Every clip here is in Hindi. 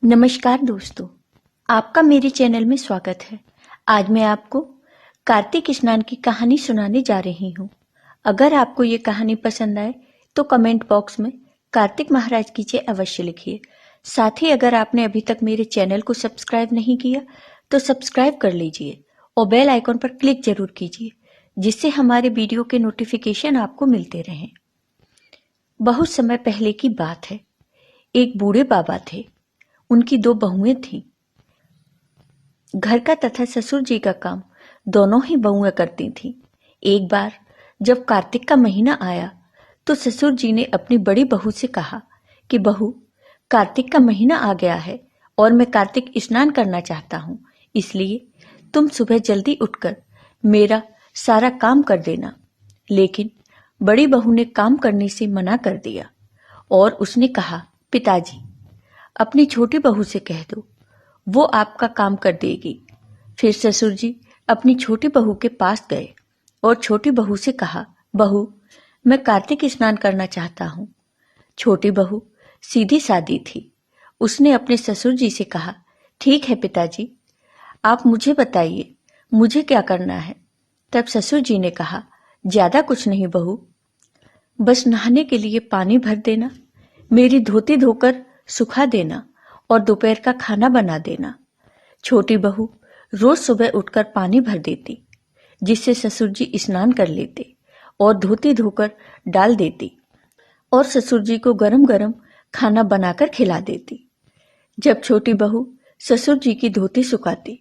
नमस्कार दोस्तों, आपका मेरे चैनल में स्वागत है। आज मैं आपको कार्तिक स्नान की कहानी सुनाने जा रही हूँ। अगर आपको ये कहानी पसंद आए तो कमेंट बॉक्स में कार्तिक महाराज की जय अवश्य लिखिए। साथ ही अगर आपने अभी तक मेरे चैनल को सब्सक्राइब नहीं किया तो सब्सक्राइब कर लीजिए और बेल आइकॉन पर क्लिक जरूर कीजिए, जिससे हमारे वीडियो के नोटिफिकेशन आपको मिलते रहें। बहुत समय पहले की बात है। एक बूढ़े बाबा थे। उनकी 2 बहुएं थीं। घर का तथा ससुर जी का काम दोनों ही बहुएं करती थीं। एक बार जब कार्तिक का महीना आया तो ससुर जी ने अपनी बड़ी बहू से कहा कि बहू, कार्तिक का महीना आ गया है और मैं कार्तिक स्नान करना चाहता हूँ, इसलिए तुम सुबह जल्दी उठकर मेरा सारा काम कर देना। लेकिन बड़ी बहू ने काम करने से मना कर दिया और उसने कहा, पिताजी, अपनी छोटी बहू से कह दो, वो आपका काम कर देगी। फिर ससुर जी अपनी छोटी बहू के पास गए और छोटी बहू से कहा, बहू, मैं कार्तिक स्नान करना चाहता हूँ। छोटी बहू सीधी सादी थी। उसने अपने ससुर जी से कहा, ठीक है पिताजी, आप मुझे बताइए, मुझे क्या करना है। तब ससुर जी ने कहा, ज्यादा कुछ नहीं बहू, बस नहाने के लिए पानी भर देना, मेरी धोती धोकर सुखा देना और दोपहर का खाना बना देना। छोटी बहू रोज सुबह उठकर पानी भर देती, जिससे ससुर जी स्नान कर लेते और धोती धोकर डाल देती और ससुर जी को गरम गरम खाना बनाकर खिला देती। जब छोटी बहू ससुर जी की धोती सुखाती,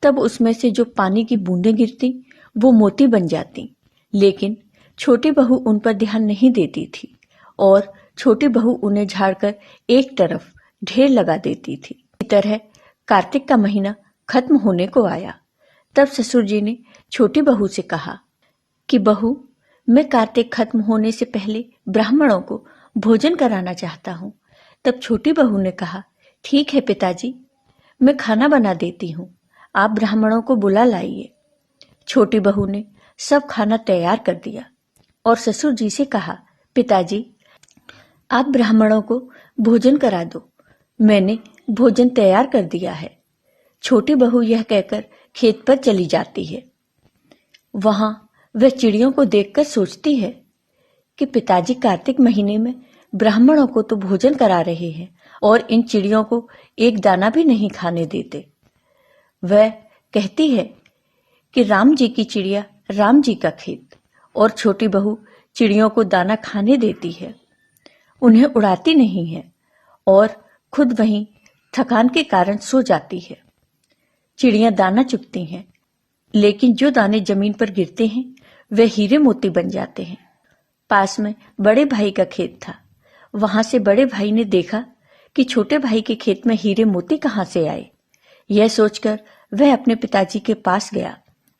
तब उसमें से जो पानी की बूंदें गिरती वो मोती बन जाती। लेकिन छोटी बहू उन पर ध्यान नहीं देती थी और छोटी बहू उन्हें झाड़कर एक तरफ ढेर लगा देती थी। इसी तरह कार्तिक का महीना खत्म होने को आया। तब ससुर जी ने छोटी बहू से कहा कि बहू, मैं कार्तिक खत्म होने से पहले ब्राह्मणों को भोजन कराना चाहता हूँ। तब छोटी बहू ने कहा, ठीक है पिताजी, मैं खाना बना देती हूँ, आप ब्राह्मणों को बुला लाइए। छोटी बहू ने सब खाना तैयार कर दिया और ससुर जी से कहा, पिताजी, आप ब्राह्मणों को भोजन करा दो, मैंने भोजन तैयार कर दिया है। छोटी बहू यह कहकर खेत पर चली जाती है। वहां वह चिड़ियों को देखकर सोचती है कि पिताजी कार्तिक महीने में ब्राह्मणों को तो भोजन करा रहे हैं और इन चिड़ियों को एक दाना भी नहीं खाने देते। वह कहती है कि राम जी की चिड़िया राम जी का खेत, और छोटी बहू चिड़ियों को दाना खाने देती है, उन्हें उड़ाती नहीं है और खुद वहीं थकान के कारण सो जाती है। चिड़ियां दाना चुगती हैं, लेकिन जो दाने जमीन पर गिरते हैं वे हीरे मोती बन जाते हैं। पास में बड़े भाई का खेत था। वहां से बड़े भाई ने देखा कि छोटे भाई के खेत में हीरे मोती कहां से आए। यह सोचकर वह अपने पिताजी के पास गया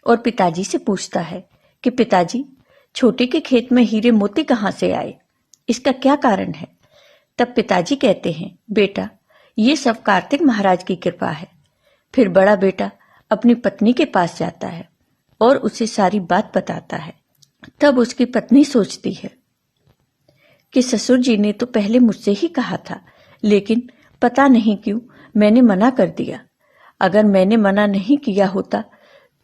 और पिताजी से पूछता है कि पिताजी, छोटे के खेत में हीरे मोती कहां से आए, इसका क्या कारण है। तब पिताजी कहते हैं, बेटा, ये सब कार्तिक महाराज की कृपा है। फिर बड़ा बेटा अपनी पत्नी के पास जाता है और उसे सारी बात बताता है। तब उसकी पत्नी सोचती है कि ससुर जी ने तो पहले मुझसे ही कहा था, लेकिन पता नहीं क्यों मैंने मना कर दिया। अगर मैंने मना नहीं किया होता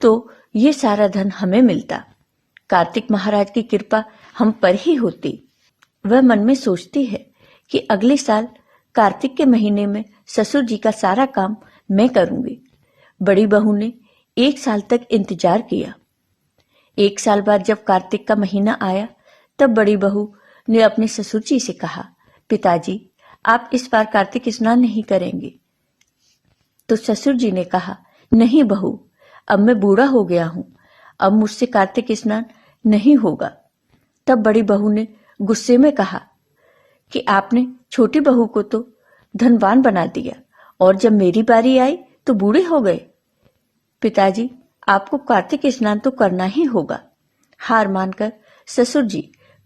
तो ये सारा धन हमें मिलता, कार्तिक महाराज की कृपा हम पर ही होती। वह मन में सोचती है कि अगले साल कार्तिक के महीने में ससुर जी का सारा काम मैं करूंगी। बड़ी बहू ने 1 साल तक इंतजार किया। 1 साल बाद जब कार्तिक का महीना आया, तब बड़ी बहू ने अपने ससुर जी से कहा, पिताजी, आप इस बार कार्तिक स्नान नहीं करेंगे। तो ससुर जी ने कहा, नहीं बहू, अब मैं बूढ़ा हो गया हूं, अब मुझसे कार्तिक स्नान नहीं होगा। तब बड़ी बहू ने गुस्से में कहा कि आपने छोटी बहू को तो धनवान बना दिया और जब मेरी बारी आई तो बूढ़े हो गए। पिताजी, आपको कार्तिक स्नान तो करना ही होगा। हार मानकर ससुर जी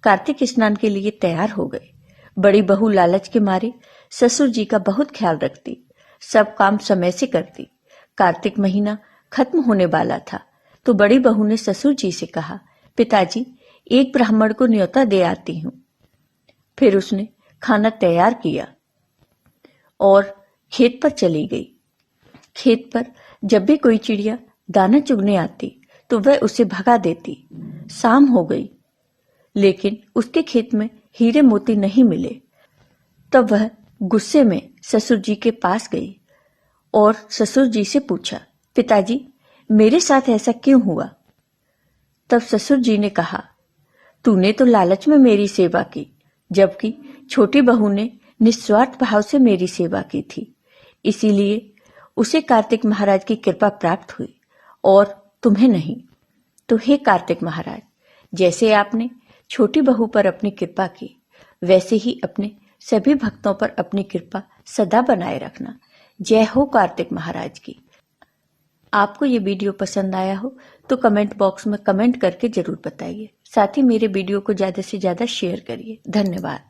कार्तिक स्नान के लिए तैयार हो गए। बड़ी बहू लालच के मारे ससुर जी का बहुत ख्याल रखती, सब काम समय से करती। कार्तिक महीना खत्म होने वाला था तो बड़ी बहू ने ससुर जी से कहा, पिताजी, एक ब्राह्मण को न्योता दे आती हूं। फिर उसने खाना तैयार किया और खेत पर चली गई। खेत पर जब भी कोई चिड़िया दाना चुगने आती तो वह उसे भगा देती। शाम हो गई, लेकिन उसके खेत में हीरे मोती नहीं मिले। तब वह गुस्से में ससुर जी के पास गई और ससुर जी से पूछा, पिताजी, मेरे साथ ऐसा क्यों हुआ? तब ससुर जी ने कहा, तूने तो लालच में मेरी सेवा की, जबकि छोटी बहू ने निस्वार्थ भाव से मेरी सेवा की थी। इसीलिए उसे कार्तिक महाराज की कृपा प्राप्त हुई और तुम्हें नहीं। तो हे कार्तिक महाराज, जैसे आपने छोटी बहू पर अपनी कृपा की, वैसे ही अपने सभी भक्तों पर अपनी कृपा सदा बनाए रखना। जय हो कार्तिक महाराज की। आपको ये वीडियो पसंद आया हो तो कमेंट बॉक्स में कमेंट करके जरूर बताइए। साथ ही मेरे वीडियो को ज्यादा से ज्यादा शेयर करिए। धन्यवाद।